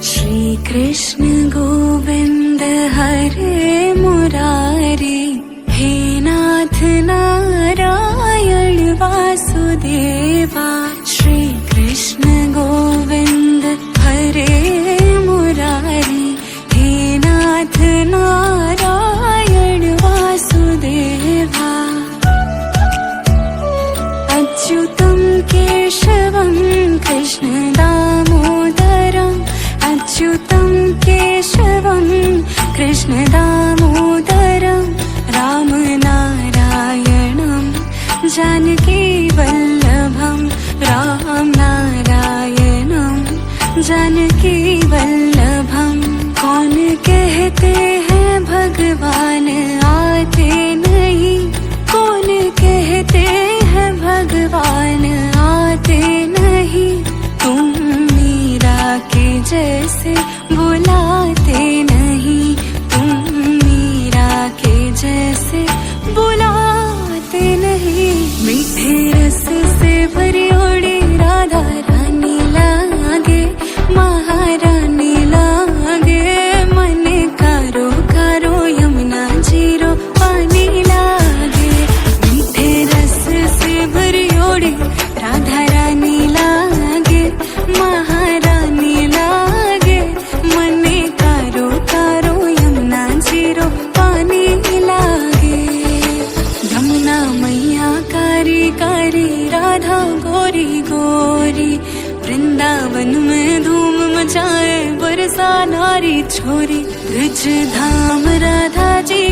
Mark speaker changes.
Speaker 1: श्री कृष्ण गोविंद हरे मुरारी, हे नाथ नारायण वासुदेवा। श्री कृष्ण गोविंद हरे मुरारी, हे नाथ नारायण वासुदेवा। अच्युतं केशवं कृष्ण दामोदरम्, अच्युतं केशवं कृष्ण दामोदरं, राम नारायणं जानकी वल्लभं, राम नारायणं जानकी वल्लभं। कौन कहते हैं भगवान आते नहीं, कौन कहते हैं भगवान आते नहीं। तुम मीरा के जैसे बुलाते नहीं, तुम मीरा के जैसे बुलाते नहीं। मीठे रस से भरी ओड़ी राधा रानी लागे, महारानी लागे। मन कारो कारो यमुना जीरो पानी लागे। मीठे रस से भरी ओड़ी राधा रानी लागे, महारानी लागे। मन कारो कारो यमुना जीरो पानी लागे। यमुना मैया कारी कारी, राधा गोरी गोरी। वृंदावन में धूम मचाए बरसा नारी छोरी। ब्रज धाम राधा जी